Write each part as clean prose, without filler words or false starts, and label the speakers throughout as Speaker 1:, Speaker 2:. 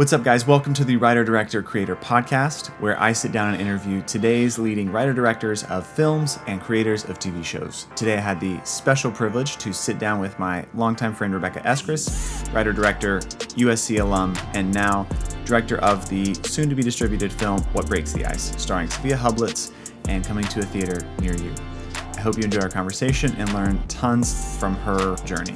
Speaker 1: What's up, guys? Welcome to the Writer, Director, Creator podcast, where I sit down and interview today's leading writer-directors of films and creators of TV shows. Today, I had the special privilege to sit down with my longtime friend, Rebecca Eskreis, writer-director, USC Alum, and now director of the soon-to-be-distributed film, What Breaks the Ice, starring Sophia Hublitz and coming to a theater near you. I hope you enjoy our conversation and learn tons from her journey.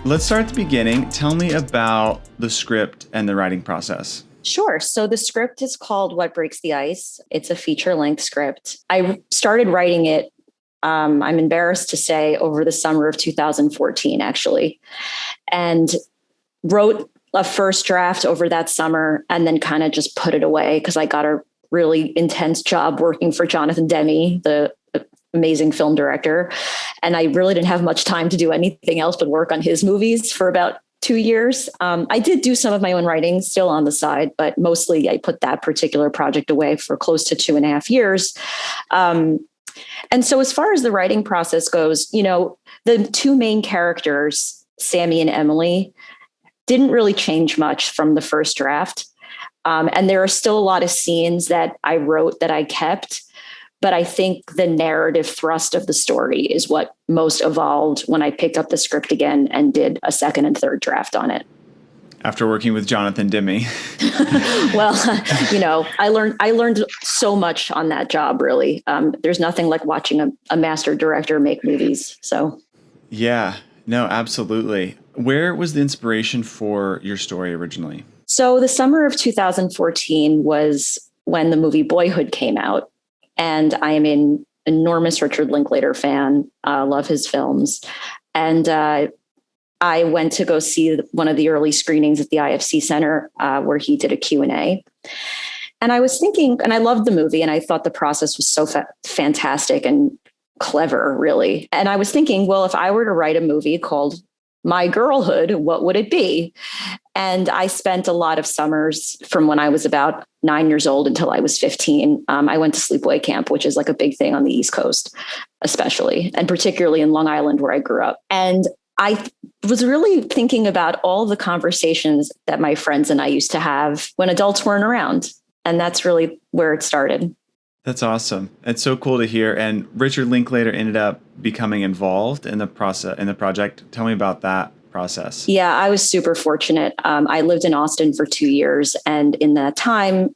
Speaker 1: Let's start at the beginning. Tell me about the script and the writing process.
Speaker 2: Sure. So the script is called What Breaks the Ice. It's a feature-length script. I started writing it, I'm embarrassed to say, over the summer of 2014, actually, and wrote a first draft over that summer and then kind of just put it away because I got a really intense job working for Jonathan Demmy, the amazing film director. And I really didn't have much time to do anything else but work on his movies for about 2 years. I did do some of my own writing still on the side, but mostly I put that particular project away for close to 2.5 years. And so as far as the writing process goes, you know, the two main characters, Sammy and Emily, didn't really change much from the first draft. And there are still a lot of scenes that I wrote that I kept. But I think the narrative thrust of the story is what most evolved when I picked up the script again and did a second and third draft on it.
Speaker 1: After working with Jonathan Demmy.
Speaker 2: Well, you know, I learned so much on that job, really. There's nothing like watching a master director make movies. So.
Speaker 1: Yeah, no, absolutely. Where was the inspiration for your story originally?
Speaker 2: So the summer of 2014 was when the movie Boyhood came out. And I am an enormous Richard Linklater fan. Love his films. And I went to go see one of the early screenings at the IFC Center where he did a Q&A. And I was thinking, and I loved the movie, and I thought the process was so fantastic and clever, really. And I was thinking, well, if I were to write a movie called My Girlhood, what would it be? And I spent a lot of summers from when I was about 9 years old until I was 15. I went to sleepaway camp, which is like a big thing on the East Coast, especially, and particularly in Long Island where I grew up. And I was really thinking about all the conversations that my friends and I used to have when adults weren't around. And that's really where it started.
Speaker 1: That's awesome. It's so cool to hear. And Richard Linklater ended up becoming involved in the process, in the project. Tell me about that process.
Speaker 2: Yeah, I was super fortunate. I lived in Austin for 2 years, and in that time,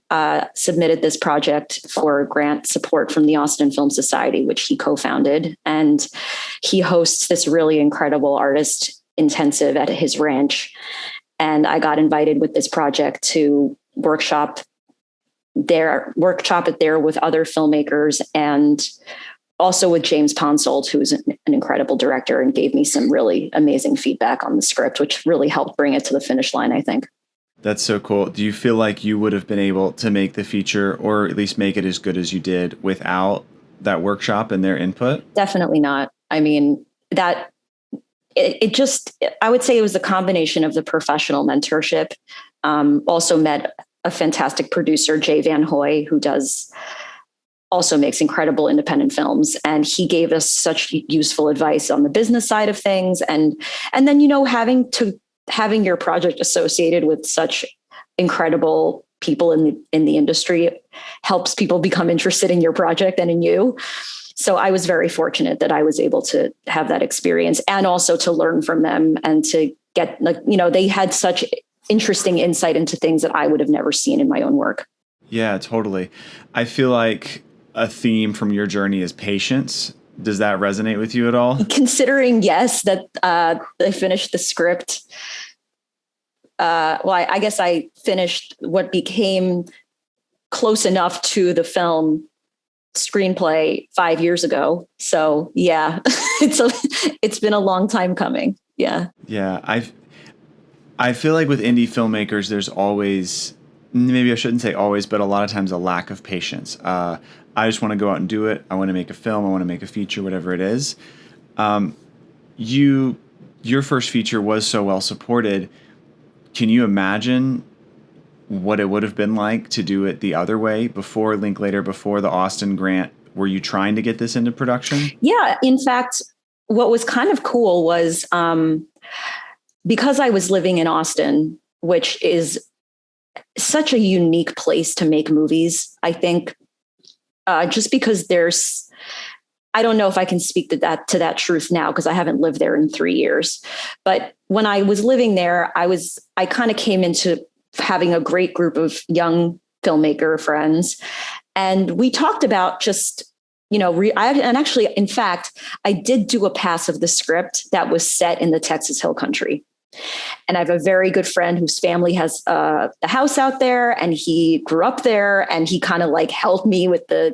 Speaker 2: submitted this project for grant support from the Austin Film Society, which he co-founded. And he hosts this really incredible artist intensive at his ranch. And I got invited with this project to workshop it there with other filmmakers, and also with James Ponsoldt, who's an incredible director and gave me some really amazing feedback on the script, which really helped bring it to the finish line, I think.
Speaker 1: That's so cool. Do you feel like you would have been able to make the feature, or at least make it as good as you did, without that workshop and their input?
Speaker 2: Definitely not. I mean, I would say it was a combination of the professional mentorship. Also met a fantastic producer, Jay Van Hoy, who also makes incredible independent films. And he gave us such useful advice on the business side of things. And then, you know, having your project associated with such incredible people in the industry helps people become interested in your project and in you. So I was very fortunate that I was able to have that experience and also to learn from them and to get, like, you know, they had such interesting insight into things that I would have never seen in my own work.
Speaker 1: Yeah, totally. I feel like a theme from your journey is patience. Does that resonate with you at all?
Speaker 2: Considering, yes, that I finished the script. I guess I finished what became close enough to the film screenplay 5 years ago. So yeah, it's been a long time coming. Yeah.
Speaker 1: Yeah. I feel like with indie filmmakers, there's always, maybe I shouldn't say always, but a lot of times a lack of patience. I just want to go out and do it. I want to make a film. I want to make a feature, whatever it is. Your first feature was so well supported. Can you imagine what it would have been like to do it the other way before Linklater, before the Austin grant? Were you trying to get this into production?
Speaker 2: Yeah. In fact, what was kind of cool was because I was living in Austin which is such a unique place to make movies, I think, just because I don't know if I can speak to that truth now because I haven't lived there in 3 years. But when I was living there, I kind of came into having a great group of young filmmaker friends. And we talked about just, in fact, I did do a pass of the script that was set in the Texas Hill Country. And I have a very good friend whose family has a house out there, and he grew up there, and he kind of like helped me with the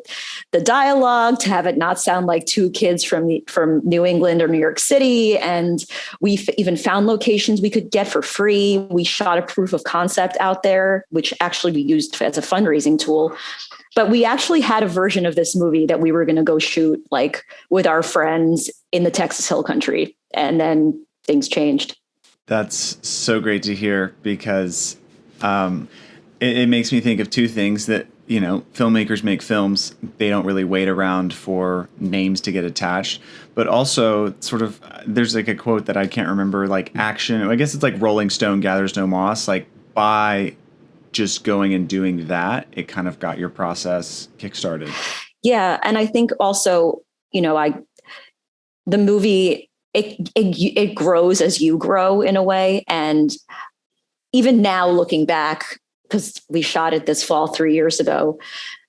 Speaker 2: dialogue to have it not sound like two kids from New England or New York City. And we even found locations we could get for free. We shot a proof of concept out there, which actually we used as a fundraising tool. But we actually had a version of this movie that we were going to go shoot like with our friends in the Texas Hill Country. And then things changed.
Speaker 1: That's so great to hear because it makes me think of two things that, filmmakers make films. They don't really wait around for names to get attached. But also sort of there's like a quote that I can't remember, like action. I guess it's like Rolling Stone gathers no moss. Like by just going and doing that, it kind of got your process kickstarted.
Speaker 2: Yeah. And I think also, the movie, it grows as you grow in a way. And even now looking back, because we shot it this fall 3 years ago,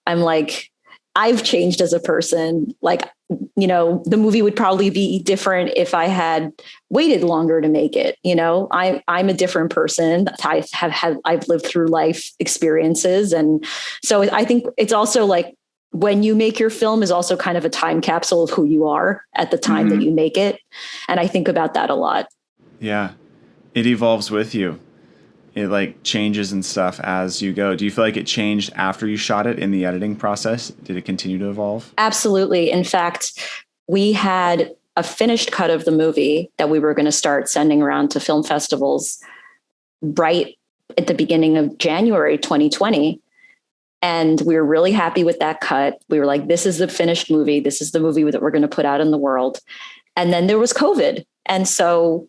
Speaker 2: I'm like, I've changed as a person. Like, the movie would probably be different if I had waited longer to make it. I'm a different person. I've lived through life experiences. And so I think it's also like, when you make your film is also kind of a time capsule of who you are at the time that you make it. And I think about that a lot.
Speaker 1: Yeah. It evolves with you. It like changes and stuff as you go. Do you feel like it changed after you shot it in the editing process? Did it continue to evolve?
Speaker 2: Absolutely. In fact, we had a finished cut of the movie that we were going to start sending around to film festivals right at the beginning of January 2020. And we were really happy with that cut. We were like, this is the finished movie. This is the movie that we're going to put out in the world. And then there was COVID. And so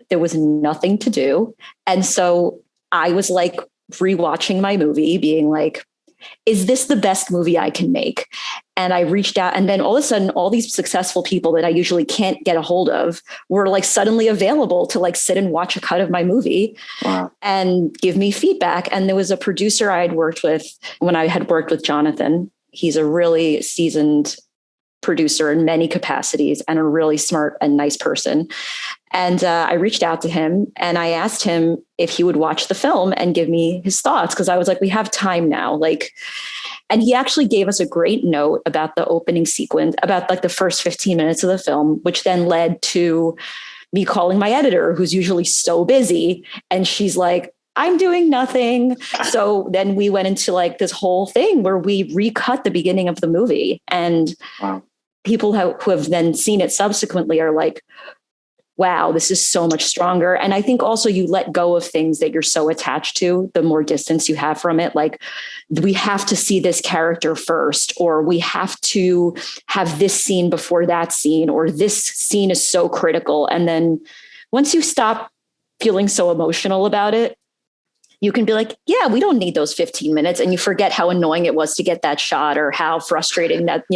Speaker 2: there was nothing to do. And so I was like rewatching my movie being like, is this the best movie I can make? And I reached out, and then all of a sudden, all these successful people that I usually can't get a hold of were like suddenly available to like sit and watch a cut of my movie. Wow. And give me feedback. And there was a producer I had worked with when I had worked with Jonathan. He's a really seasoned producer in many capacities and a really smart and nice person. And I reached out to him and I asked him if he would watch the film and give me his thoughts. Cause I was like, we have time now. And he actually gave us a great note about the opening sequence, about like the first 15 minutes of the film, which then led to me calling my editor, who's usually so busy. And she's like, I'm doing nothing. So then we went into like this whole thing where we recut the beginning of the movie. And wow. People who have then seen it subsequently are like, wow, this is so much stronger. And I think also you let go of things that you're so attached to, the more distance you have from it. Like we have to see this character first, or we have to have this scene before that scene, or this scene is so critical. And then once you stop feeling so emotional about it, you can be like, yeah, we don't need those 15 minutes. And you forget how annoying it was to get that shot, or how frustrating that,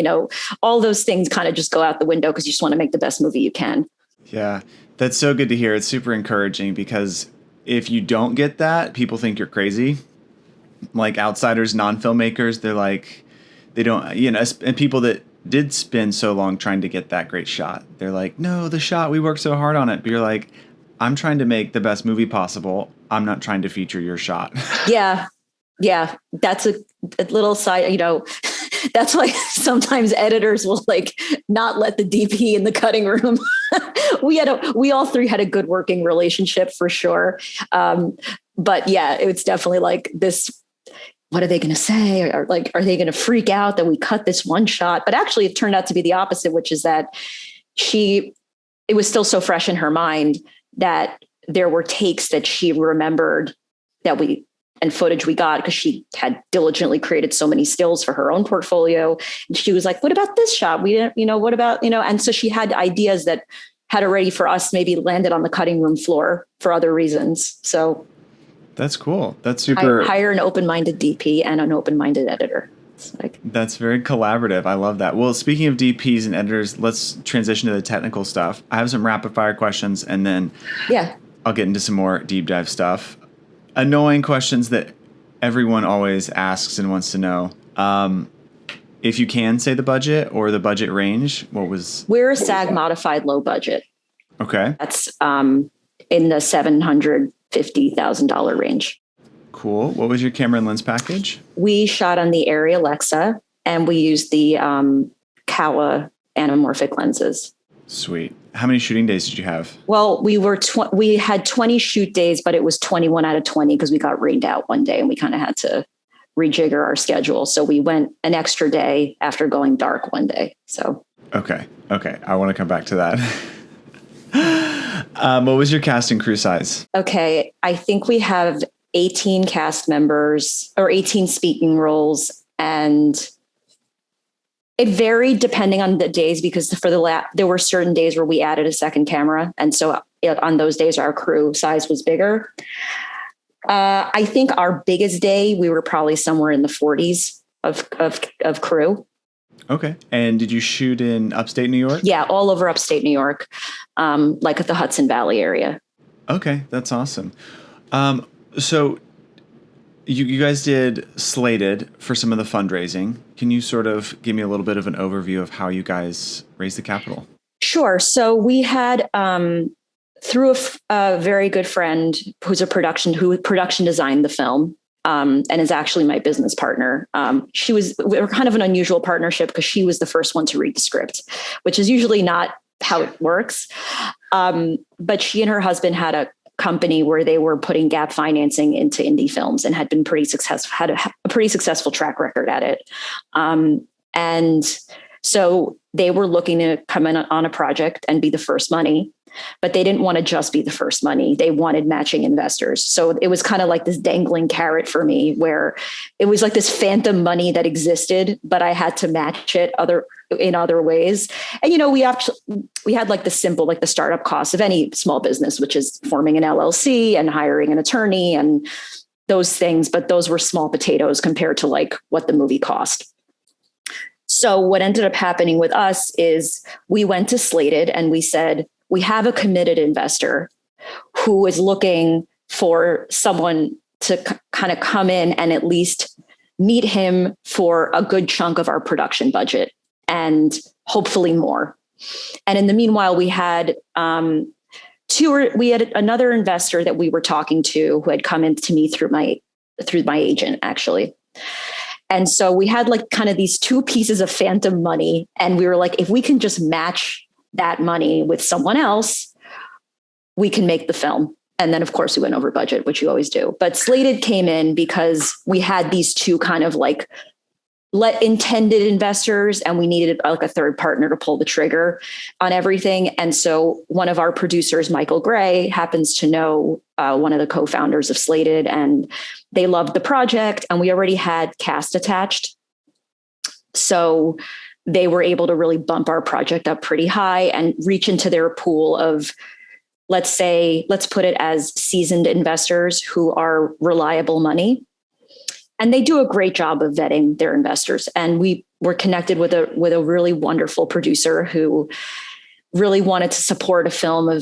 Speaker 2: all those things kind of just go out the window because you just want to make the best movie you can.
Speaker 1: Yeah, that's so good to hear. It's super encouraging because if you don't get that, people think you're crazy. Like outsiders, non-filmmakers, they're like, they don't, and people that did spend so long trying to get that great shot, they're like, no, the shot, we worked so hard on it. But you're like, I'm trying to make the best movie possible. I'm not trying to feature your shot. Yeah.
Speaker 2: Yeah. That's a little side, that's why sometimes editors will like not let the DP in the cutting room. We all three had a good working relationship for sure. But yeah, it's definitely like this, what are they going to say? Or like, are they going to freak out that we cut this one shot? But actually it turned out to be the opposite, which is that it was still so fresh in her mind that there were takes that she remembered and footage we got because she had diligently created so many stills for her own portfolio. And she was like, what about this shot? We didn't, what about, and so she had ideas that had already for us maybe landed on the cutting room floor for other reasons. So.
Speaker 1: That's cool. That's super.
Speaker 2: Hire an open-minded DP and an open-minded editor.
Speaker 1: That's very collaborative. I love that. Well, speaking of DPs and editors, let's transition to the technical stuff. I have some rapid fire questions, and then I'll get into some more deep dive stuff. Annoying questions that everyone always asks and wants to know. If you can say the budget or the budget range, We're
Speaker 2: a SAG modified low budget.
Speaker 1: Okay.
Speaker 2: That's in the $750,000 range.
Speaker 1: Cool. What was your camera and lens package?
Speaker 2: We shot on the Arri Alexa, and we used the Kawa anamorphic lenses.
Speaker 1: Sweet. How many shooting days did you have?
Speaker 2: Well, we had 20 shoot days, but it was 21 out of 20 because we got rained out one day and we kind of had to rejigger our schedule. So we went an extra day after going dark one day. So
Speaker 1: Okay. I want to come back to that. What was your cast and crew size?
Speaker 2: Okay. I think we have 18 cast members or 18 speaking roles, and it varied depending on the days because there were certain days where we added a second camera. And so on those days, our crew size was bigger. I think our biggest day, we were probably somewhere in the 40s of crew.
Speaker 1: Okay. And did you shoot in upstate New York?
Speaker 2: Yeah, all over upstate New York, like at the Hudson Valley area.
Speaker 1: Okay, that's awesome. So you guys did Slated for some of the fundraising. Can you sort of give me a little bit of an overview of how you guys raised the capital?
Speaker 2: Sure. So we had, through a very good friend who production designed the film, and is actually my business partner. We were kind of an unusual partnership because she was the first one to read the script, which is usually not how it works. But she and her husband had a company where they were putting gap financing into indie films and had been had a pretty successful track record at it. And so they were looking to come in on a project and be the first money, but they didn't want to just be the first money. They wanted matching investors. So it was kind of like this dangling carrot for me where it was like this phantom money that existed, but I had to match it in other ways. And, we had like the simple, like the startup costs of any small business, which is forming an LLC and hiring an attorney and those things. But those were small potatoes compared to like what the movie cost. So what ended up happening with us is we went to Slated and we said, we have a committed investor who is looking for someone to kind of come in and at least meet him for a good chunk of our production budget and hopefully more. And in the meanwhile, we had another investor that we were talking to who had come in to me through my agent, actually. And so we had like kind of these two pieces of phantom money. And we were like, if we can just match that money with someone else, we can make the film. And then of course we went over budget, which you always do. But Slated came in because we had these two kind of like intended investors and we needed like a third partner to pull the trigger on everything. And so one of our producers, Michael Gray, happens to know one of the co-founders of Slated, and they loved the project and we already had cast attached. So they were able to really bump our project up pretty high and reach into their pool of, let's put it as seasoned investors who are reliable money. And they do a great job of vetting their investors. And we were connected with a really wonderful producer who really wanted to support a film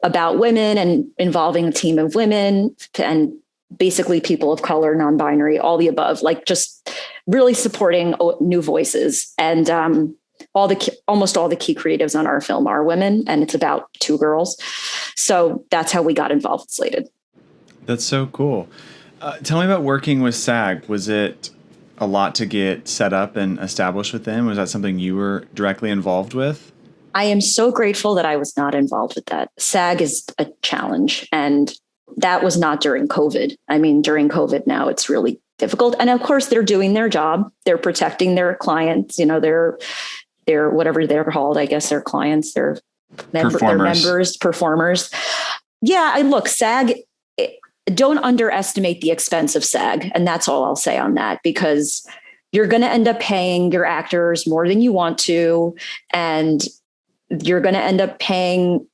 Speaker 2: about women and involving a team of women and basically people of color, non-binary, all the above, like just really supporting new voices. And almost all the key creatives on our film are women, and it's about two girls. So that's how we got involved with Slated.
Speaker 1: That's so cool. Tell me about working with SAG. Was it a lot to get set up and established with them? Was that something you were directly involved with?
Speaker 2: I am so grateful that I was not involved with that. SAG is a challenge, and that was not during COVID. I mean, during COVID now it's really difficult. And of course they're doing their job. They're protecting their clients, they're whatever they're called. I guess they're clients, they're members, performers. Yeah, look, SAG, don't underestimate the expense of SAG. And that's all I'll say on that, because you're going to end up paying your actors more than you want to. And you're going to end up paying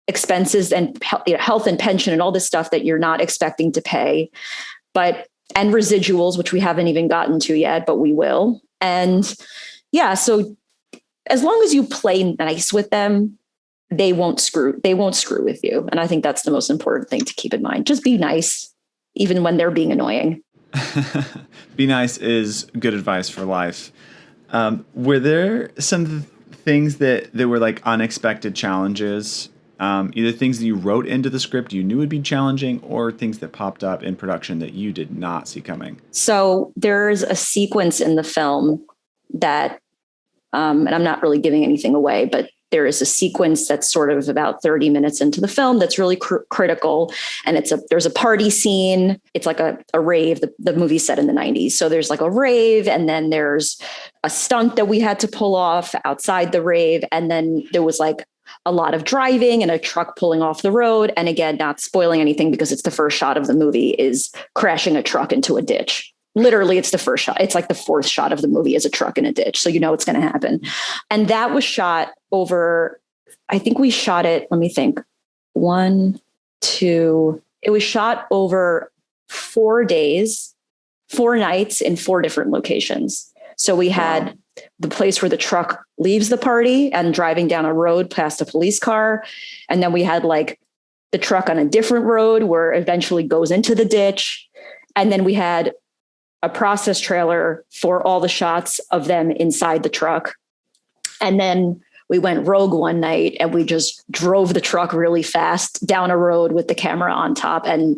Speaker 2: expenses and health and pension and all this stuff that you're not expecting to pay, and residuals, which we haven't even gotten to yet, but we will. And yeah, so as long as you play nice with them, they won't screw with you. And I think that's the most important thing to keep in mind. Just be nice, even when they're being annoying.
Speaker 1: Be nice is good advice for life. Were there some things that were like unexpected challenges, either things that you wrote into the script you knew would be challenging, or things that popped up in production that you did not see coming?
Speaker 2: So there's a sequence in the film that, and I'm not really giving anything away, but there is a sequence that's sort of about 30 minutes into the film that's really critical. And there's a party scene. It's like a rave. The movie's set in the 90s. So there's like a rave, and then there's a stunt that we had to pull off outside the rave. And then there was like a lot of driving and a truck pulling off the road. And again, not spoiling anything because it's the first shot of the movie, is crashing a truck into a ditch. Literally, it's the first shot. It's like the fourth shot of the movie is a truck in a ditch. So you know it's going to happen. And that was shot over, I think we shot it, let me think, it was shot over 4 days, 4 nights in 4 different locations. So we had the place where the truck leaves the party and driving down a road past a police car. And then we had like the truck on a different road where it eventually goes into the ditch. And then we had a process trailer for all the shots of them inside the truck. And then we went rogue one night and we just drove the truck really fast down a road with the camera on top and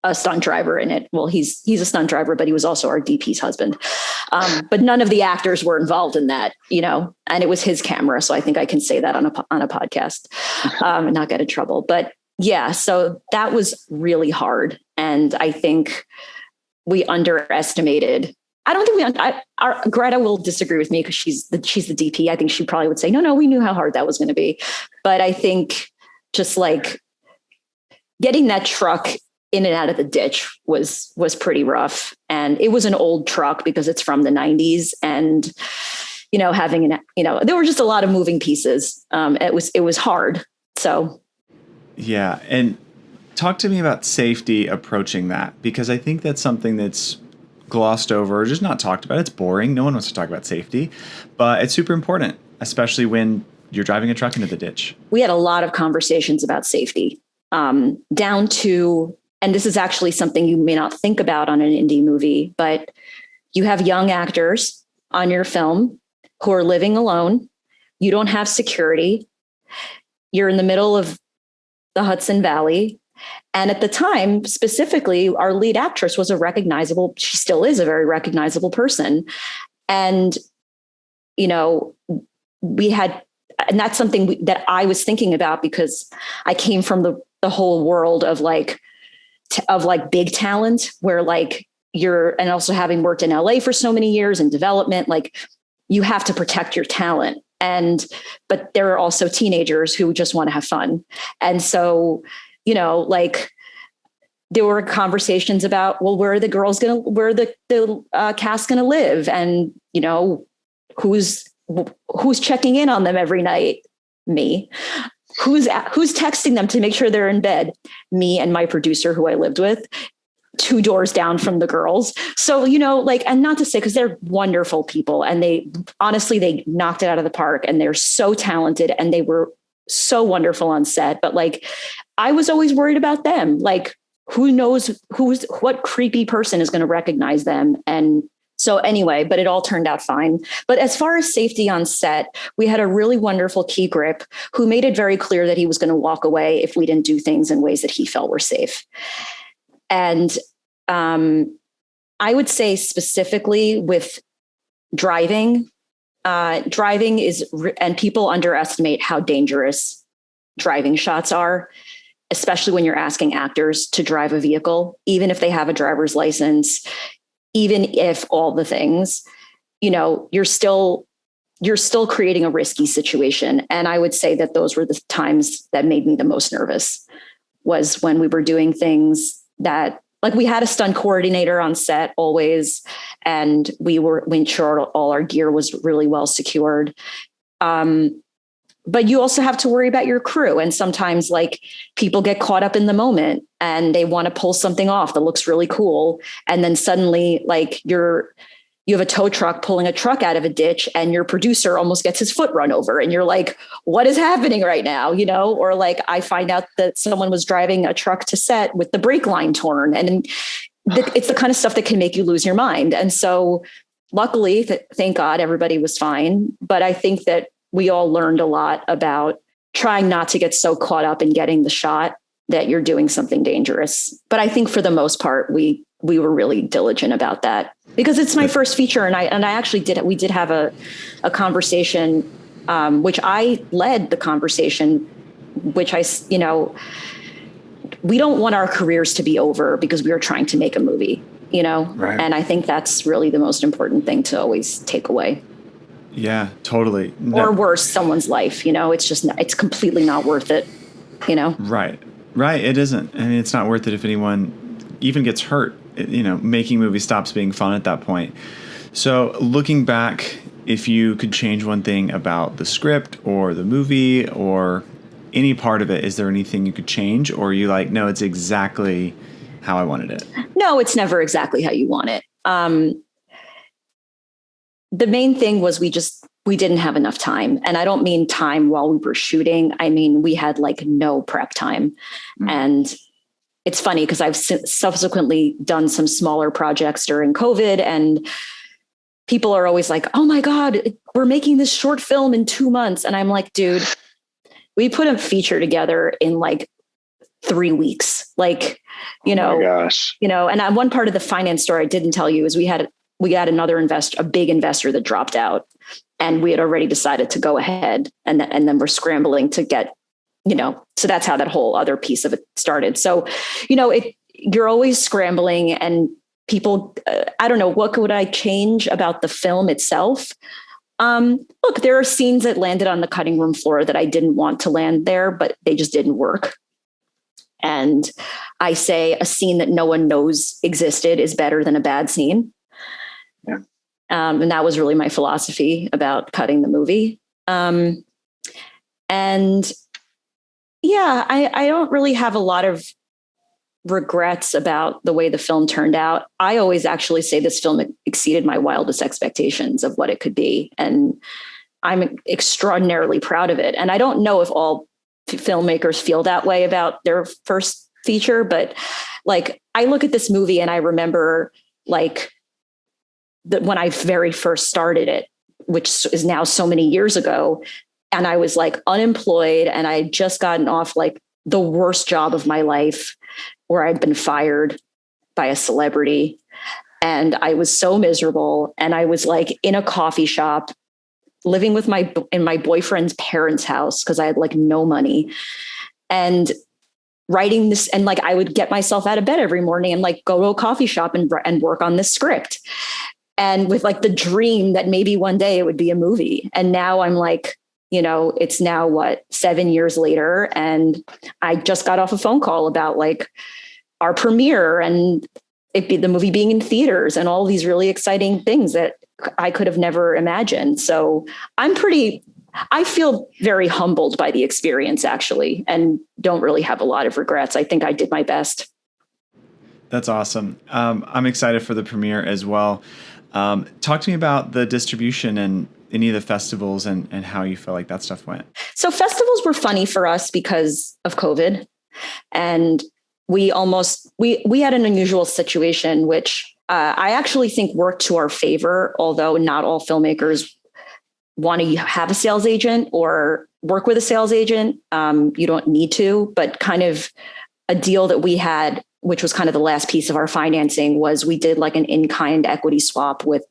Speaker 2: a stunt driver in it. Well, he's a stunt driver, but he was also our DP's husband. But none of the actors were involved in that, and it was his camera. So I think I can say that on a podcast and not get in trouble. But yeah, so that was really hard. And I think we underestimated. I don't think Greta will disagree with me because she's the DP. I think she probably would say, no, we knew how hard that was going to be. But I think just like getting that truck in and out of the ditch was pretty rough. And it was an old truck because it's from the 90s. And, there were just a lot of moving pieces. It was hard. So.
Speaker 1: Yeah. And talk to me about safety approaching that, because I think that's something that's glossed over or just not talked about. It's boring. No one wants to talk about safety, but it's super important, especially when you're driving a truck into the ditch. We
Speaker 2: had a lot of conversations about safety, down to, and this is actually something you may not think about on an indie movie, but you have young actors on your film who are living alone. You don't have security. You're in the middle of the Hudson Valley. And at the time, specifically, our lead actress was she still is a very recognizable person. And, and that's something that I was thinking about because I came from the whole world of big talent where and also having worked in LA for so many years in development, you have to protect your talent. But there are also teenagers who just want to have fun. And so, there were conversations about, well, where are the cast going to live? And, who's checking in on them every night? Me. Who's texting them to make sure they're in bed? Me and my producer who I lived with 2 doors down from the girls. So, and not to say, cause they're wonderful people and they knocked it out of the park and they're so talented and they were so wonderful on set. But I was always worried about them. Who knows what creepy person is going to recognize them. And so anyway, but it all turned out fine. But as far as safety on set, we had a really wonderful key grip who made it very clear that he was going to walk away if we didn't do things in ways that he felt were safe. And I would say specifically with driving is, and people underestimate how dangerous driving shots are, especially when you're asking actors to drive a vehicle, even if they have a driver's license, even if all the things, you're still creating a risky situation. And I would say that those were the times that made me the most nervous, was when we were doing things that, we had a stunt coordinator on set always, and we ensured all our gear was really well secured. but you also have to worry about your crew. And sometimes like people get caught up in the moment and they want to pull something off that looks really cool. And then suddenly like you have a tow truck pulling a truck out of a ditch and your producer almost gets his foot run over. And you're like, what is happening right now? You know, or like I find out that someone was driving a truck to set with the brake line torn. And it's the kind of stuff that can make you lose your mind. And so luckily, thank God, everybody was fine. But I think that we all learned a lot about trying not to get so caught up in getting the shot that you're doing something dangerous. But I think for the most part, we were really diligent about that because it's my first feature. And I actually we did have a conversation, which I led the conversation, which we don't want our careers to be over because we are trying to make a movie, you know?
Speaker 1: Right.
Speaker 2: And I think that's really the most important thing to always take away.
Speaker 1: Yeah, totally.
Speaker 2: Or worse, someone's life, you know, it's completely not worth it, you know?
Speaker 1: Right. It isn't. I mean, it's not worth it if anyone even gets hurt. Making movies stops being fun at that point. So looking back, if you could change one thing about the script or the movie or any part of it, is there anything you could change? Or are you like, no, it's exactly how I wanted it?
Speaker 2: No, it's never exactly how you want it. The main thing was we didn't have enough time. And I don't mean time while we were shooting. I mean, we had like no prep time. And it's funny because I've subsequently done some smaller projects during COVID and people are always like, oh my God, we're making this short film in 2 months. And I'm like, dude, we put a feature together in like 3 weeks. Like, oh my gosh. And one part of the finance story I didn't tell you is we had another investor, a big investor that dropped out and we had already decided to go ahead and then we're scrambling to get, so that's how that whole other piece of it started. So, you're always scrambling and people, I don't know, what would I change about the film itself? Look, there are scenes that landed on the cutting room floor that I didn't want to land there, but they just didn't work. And I say a scene that no one knows existed is better than a bad scene. Yeah. And that was really my philosophy about cutting the movie. And yeah, I don't really have a lot of regrets about the way the film turned out. I always actually say this film exceeded my wildest expectations of what it could be. And I'm extraordinarily proud of it. And I don't know if all filmmakers feel that way about their first feature, but like, I look at this movie and I remember like when I very first started it, which is now so many years ago. And I was like unemployed and I had just gotten off like the worst job of my life where I'd been fired by a celebrity. And I was so miserable. And I was like in a coffee shop living with in my boyfriend's parents' house because I had like no money and writing this. And like, I would get myself out of bed every morning and like go to a coffee shop and work on this script. And with like the dream that maybe one day it would be a movie. And now I'm like, it's now 7 years later. And I just got off a phone call about like our premiere and the movie being in theaters and all these really exciting things that I could have never imagined. So I feel very humbled by the experience actually, and don't really have a lot of regrets. I think I did my best.
Speaker 1: That's awesome. I'm excited for the premiere as well. Talk to me about the distribution and any of the festivals and how you feel like that stuff went. So
Speaker 2: festivals were funny for us because of COVID. And we had an unusual situation, which I actually think worked to our favor, although not all filmmakers want to have a sales agent or work with a sales agent. You don't need to, but kind of a deal that we had, which was kind of the last piece of our financing, was we did like an in-kind equity swap with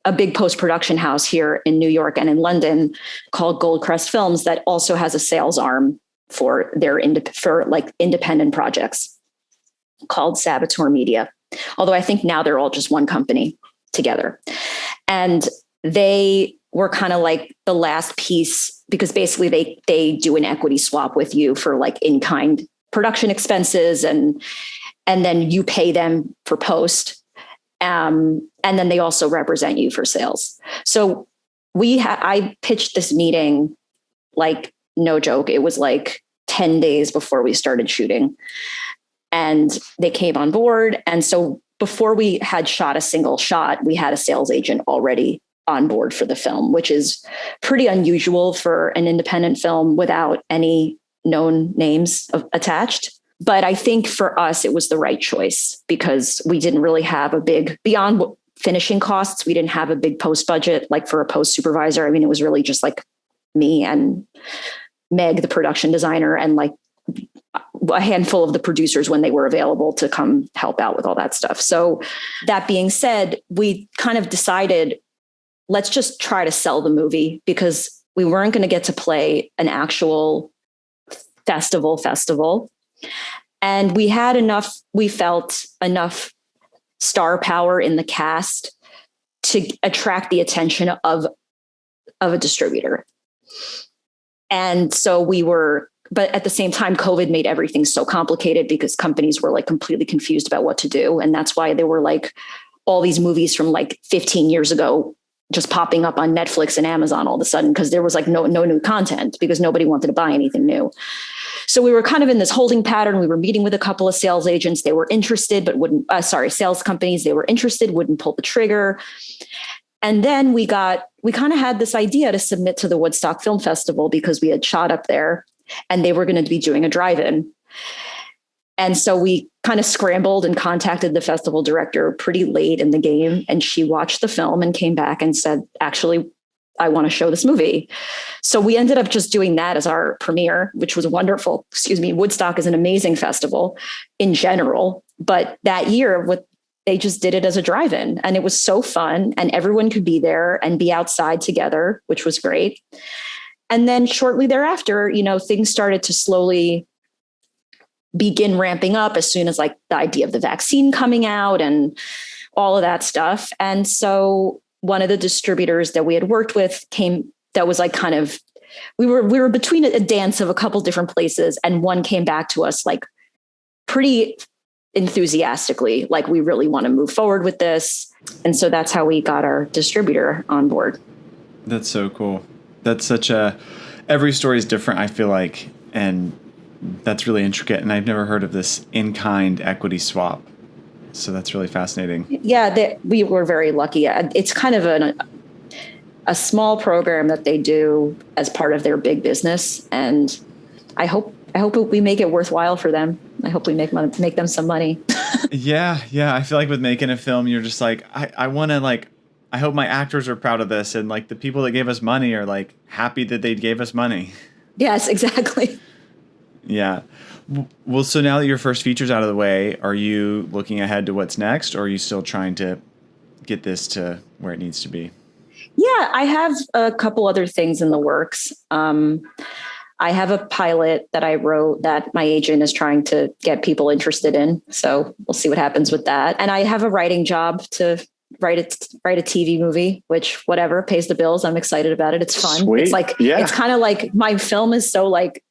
Speaker 2: a big post-production house here in New York and in London called Goldcrest Films that also has a sales arm for their independent projects called Saboteur Media. Although I think now they're all just one company together. And they were kind of like the last piece because basically they do an equity swap with you for like in-kind production expenses and then you pay them for post. And then they also represent you for sales. So I pitched this meeting like, no joke. It was like 10 days before we started shooting, and they came on board. And so before we had shot a single shot, we had a sales agent already on board for the film, which is pretty unusual for an independent film without any known names attached. But I think for us, it was the right choice because we didn't really have a big, beyond finishing costs, we didn't have a big post budget, like for a post supervisor. I mean, it was really just like me and Meg, the production designer, and like a handful of the producers when they were available to come help out with all that stuff. So that being said, we kind of decided, let's just try to sell the movie because we weren't going to get to play an actual festival. And we had we felt enough star power in the cast to attract the attention of a distributor. And so but at the same time, COVID made everything so complicated because companies were like completely confused about what to do. And that's why there were like all these movies from like 15 years ago just popping up on Netflix and Amazon all of a sudden, because there was like no new content because nobody wanted to buy anything new. So we were kind of in this holding pattern. We were meeting with a couple of sales agents. They were interested, but sales companies. They were interested, wouldn't pull the trigger. And then we kind of had this idea to submit to the Woodstock Film Festival because we had shot up there and they were going to be doing a drive-in. And so we kind of scrambled and contacted the festival director pretty late in the game. And she watched the film and came back and said, actually, I want to show this movie. So we ended up just doing that as our premiere, which was wonderful. Woodstock is an amazing festival in general, but that year they just did it as a drive-in and it was so fun and everyone could be there and be outside together, which was great. And then shortly thereafter, things started to slowly begin ramping up as soon as like the idea of the vaccine coming out and all of that stuff. And so one of the distributors that we had worked with that was like kind of, we were between a dance of a couple different places, and one came back to us like pretty enthusiastically, like we really want to move forward with this. And so that's how we got our distributor on board.
Speaker 1: That's so cool. That's every story is different, I feel like, and that's really intricate. And I've never heard of this in-kind equity swap. So that's really fascinating. Yeah,
Speaker 2: we were very lucky. It's kind of a small program that they do as part of their big business. And I hope we make it worthwhile for them. I hope we make them some money.
Speaker 1: Yeah. I feel like with making a film, you're just like, I want to like, I hope my actors are proud of this. And like the people that gave us money are like happy that they gave us money.
Speaker 2: Yes, exactly.
Speaker 1: Yeah. Well, so now that your first feature's out of the way, are you looking ahead to what's next, or are you still trying to get this to where it needs to be?
Speaker 2: Yeah, I have a couple other things in the works. I have a pilot that I wrote that my agent is trying to get people interested in. So we'll see what happens with that. And I have a writing job to write a TV movie, which whatever pays the bills. I'm excited about it. It's fun.
Speaker 3: Sweet.
Speaker 2: It's like, It's kind of like my film is so like,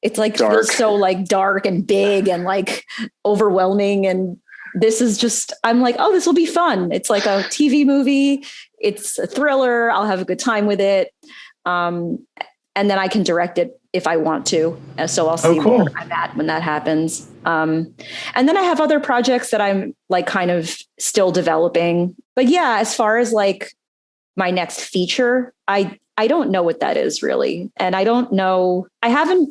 Speaker 2: it's like feels so like dark and big and like overwhelming. And this is just, I'm like, oh, this will be fun. It's like a TV movie. It's a thriller. I'll have a good time with it. And then I can direct it if I want to. So I'll see where I'm at when that happens. And then I have other projects that I'm like kind of still developing. But yeah, as far as like my next feature, I don't know what that is really. And I don't know, I haven't,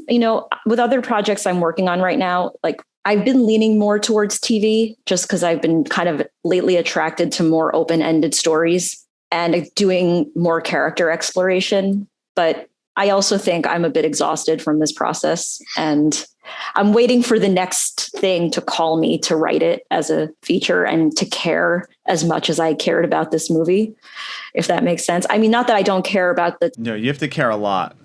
Speaker 2: with other projects I'm working on right now, like I've been leaning more towards TV just because I've been kind of lately attracted to more open-ended stories and doing more character exploration. But I also think I'm a bit exhausted from this process, and I'm waiting for the next thing to call me to write it as a feature and to care as much as I cared about this movie, if that makes sense. I mean, not that I don't care about
Speaker 1: No, you have to care a lot.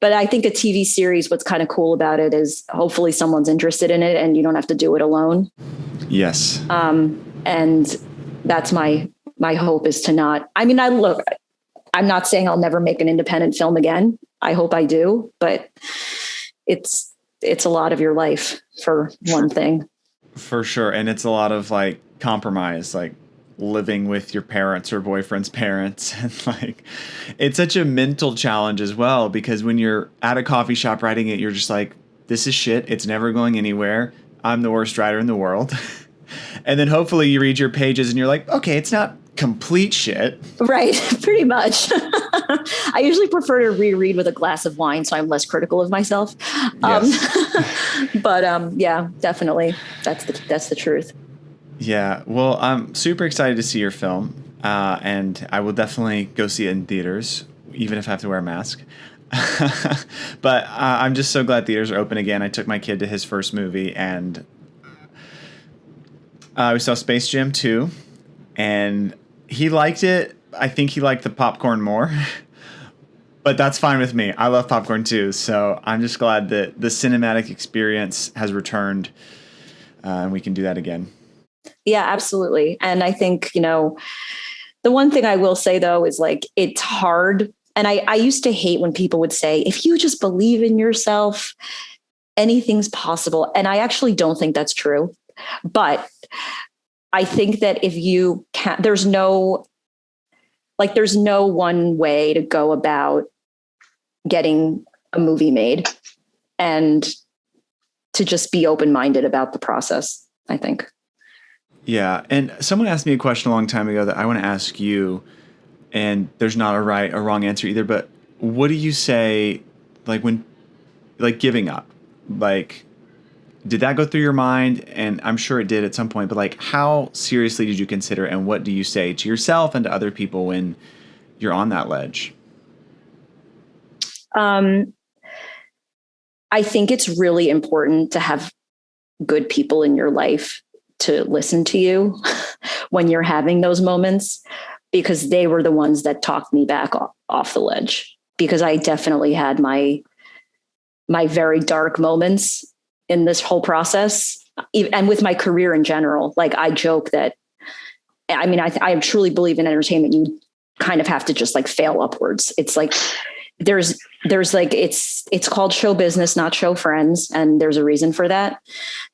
Speaker 2: But I think a TV series, what's kind of cool about it is hopefully someone's interested in it and you don't have to do it alone.
Speaker 1: Yes.
Speaker 2: And that's my hope is to not, I mean, I'm not saying I'll never make an independent film again. I hope I do, but it's a lot of your life for one thing.
Speaker 1: For sure. And it's a lot of like compromise. Like living with your parents or boyfriend's parents. And like, it's such a mental challenge as well, because when you're at a coffee shop writing it, you're just like, this is shit. It's never going anywhere. I'm the worst writer in the world. And then hopefully you read your pages and you're like, okay, it's not complete shit.
Speaker 2: Right. Pretty much. I usually prefer to reread with a glass of wine, so I'm less critical of myself.
Speaker 1: Yes.
Speaker 2: But yeah, definitely. That's the truth.
Speaker 1: Yeah. Well, I'm super excited to see your film. And I will definitely go see it in theaters, even if I have to wear a mask. But I'm just so glad theaters are open again. I took my kid to his first movie, and we saw Space Jam 2, and he liked it. I think he liked the popcorn more, but that's fine with me. I love popcorn too, so I'm just glad that the cinematic experience has returned, and we can do that again.
Speaker 2: Yeah, absolutely. And I think, the one thing I will say, though, is like, it's hard. And I used to hate when people would say, if you just believe in yourself, anything's possible. And I actually don't think that's true. But I think that if you can't, there's no one way to go about getting a movie made, and to just be open-minded about the process, I think.
Speaker 1: Yeah. And someone asked me a question a long time ago that I want to ask you, and there's not a right or wrong answer either, but what do you say, like, when, like, giving up, like, did that go through your mind? And I'm sure it did at some point, but like, how seriously did you consider it? And what do you say to yourself and to other people when you're on that ledge?
Speaker 2: I think it's really important to have good people in your life to listen to you when you're having those moments, because they were the ones that talked me back off the ledge, because I definitely had my very dark moments in this whole process, and with my career in general. Like, I joke that, I mean, I truly believe in entertainment, you kind of have to just like fail upwards. It's like, there's like, it's called show business, not show friends. And there's a reason for that.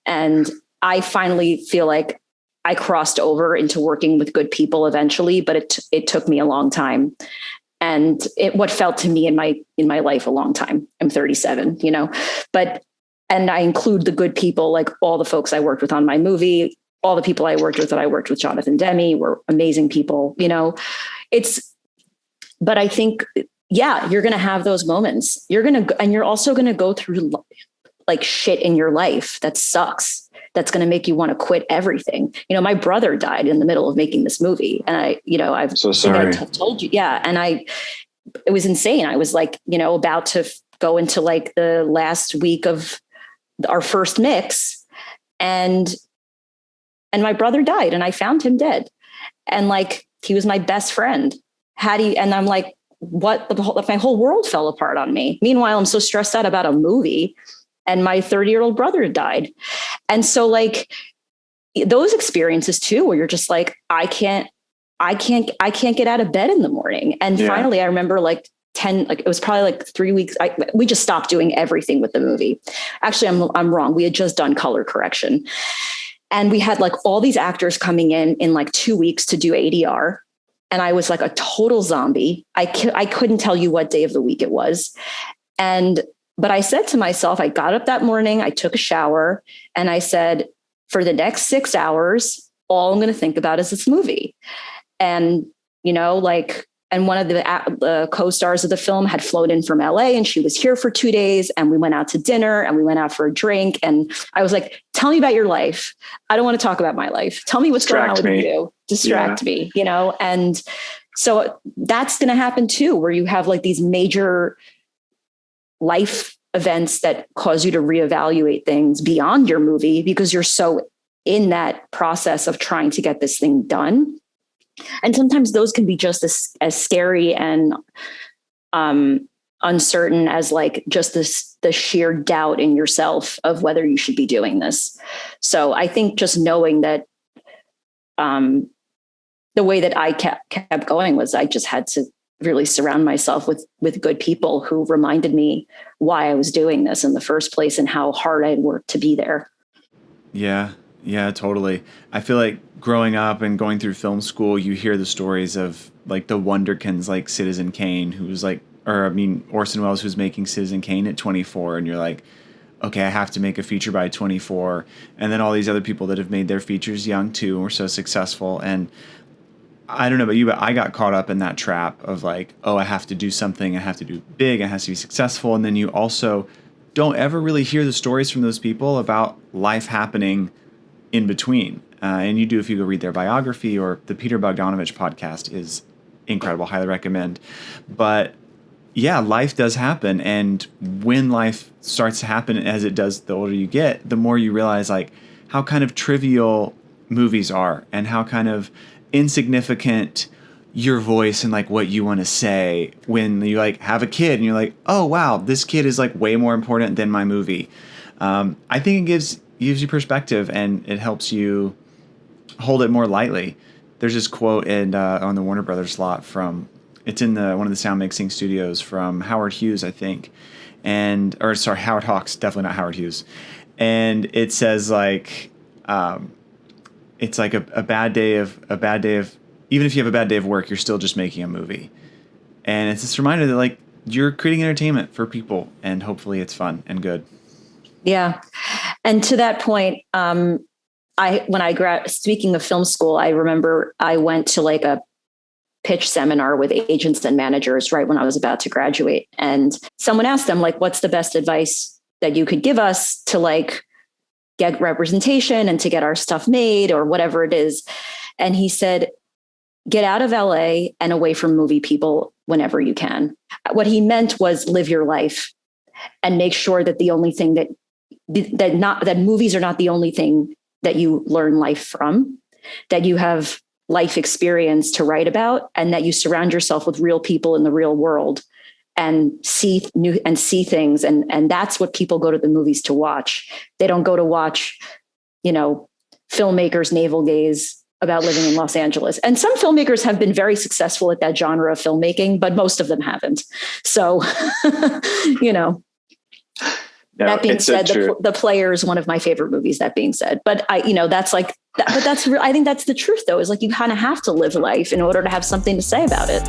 Speaker 2: And I finally feel like I crossed over into working with good people eventually, but it took me a long time. And what felt to me in my life a long time. I'm 37, and I include the good people, like all the folks I worked with on my movie, all the people I worked with Jonathan Demmy were amazing people, but I think, yeah, you're going to have those moments. And you're also going to go through like shit in your life that sucks. That's going to make you want to quit everything. My brother died in the middle of making this movie, and I've
Speaker 1: so sorry.
Speaker 2: Told you. Yeah. And it was insane. I was like, about to go into like the last week of our first mix, and my brother died, and I found him dead. And like, he was my best friend. And I'm like, my whole world fell apart on me. Meanwhile, I'm so stressed out about a movie, and my 30-year-old brother died. And so like, those experiences too, where you're just like, I can't get out of bed in the morning. And finally I remember like it was probably like 3 weeks. We just stopped doing everything with the movie. Actually, I'm wrong. We had just done color correction, and we had like all these actors coming in like 2 weeks to do ADR. And I was like a total zombie. I couldn't tell you what day of the week it was. But I said to myself, I got up that morning, I took a shower, and I said, for the next 6 hours, all I'm going to think about is this movie. And, and one of the co-stars of the film had flown in from LA, and she was here for 2 days, and we went out to dinner, and we went out for a drink. And I was like, tell me about your life. I don't want to talk about my life. Tell me what's going on with you. Distract me, And so that's going to happen too, where you have like these major life events that cause you to reevaluate things beyond your movie, because you're so in that process of trying to get this thing done. And sometimes those can be just as scary and uncertain as like just the sheer doubt in yourself of whether you should be doing this. So I think just knowing that the way that I kept going was I just had to really surround myself with good people who reminded me why I was doing this in the first place and how hard I had worked to be there.
Speaker 1: Yeah. Yeah, totally. I feel like growing up and going through film school, you hear the stories of like the wonderkins like Citizen Kane, who's like, or I mean, Orson Welles, who's making Citizen Kane at 24. And you're like, okay, I have to make a feature by 24. And then all these other people that have made their features young too and were so successful. And I don't know about you, but I got caught up in that trap of like, oh, I have to do something. I have to do big. It has to be successful. And then you also don't ever really hear the stories from those people about life happening in between. And you do if you go read their biography, or the Peter Bogdanovich podcast is incredible. Highly recommend. But yeah, life does happen. And when life starts to happen, as it does the older you get, the more you realize like how kind of trivial movies are and how kind of insignificant your voice and like what you want to say when you like have a kid and you're like, oh wow, this kid is like way more important than my movie. I think it gives you perspective and it helps you hold it more lightly. There's this quote on the Warner Brothers lot it's in one of the sound mixing studios from Howard Hughes, I think. Howard Hawks, definitely not Howard Hughes. And it says like, it's like a bad day of even if you have a bad day of work, you're still just making a movie. And it's this reminder that like you're creating entertainment for people and hopefully it's fun and good.
Speaker 2: Yeah. And to that point, speaking of film school, I remember I went to like a pitch seminar with agents and managers right when I was about to graduate. And someone asked them like, what's the best advice that you could give us to like get representation and to get our stuff made or whatever it is. And he said, get out of LA and away from movie people whenever you can. What he meant was live your life and make sure that the only thing that movies are not the only thing that you learn life from, that you have life experience to write about, and that you surround yourself with real people in the real world and see things. And that's what people go to the movies to watch. They don't go to watch, filmmakers navel gaze about living in Los Angeles. And some filmmakers have been very successful at that genre of filmmaking, but most of them haven't. So,
Speaker 1: No,
Speaker 2: that being said, the Player is one of my favorite movies, that being said, but I think that's the truth though, is like, you kind of have to live life in order to have something to say about it.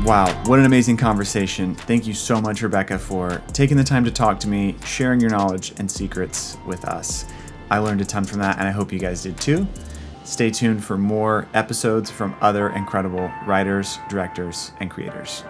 Speaker 1: Wow, what an amazing conversation. Thank you so much, Rebecca, for taking the time to talk to me, sharing your knowledge and secrets with us. I learned a ton from that, and I hope you guys did too. Stay tuned for more episodes from other incredible writers, directors, and creators.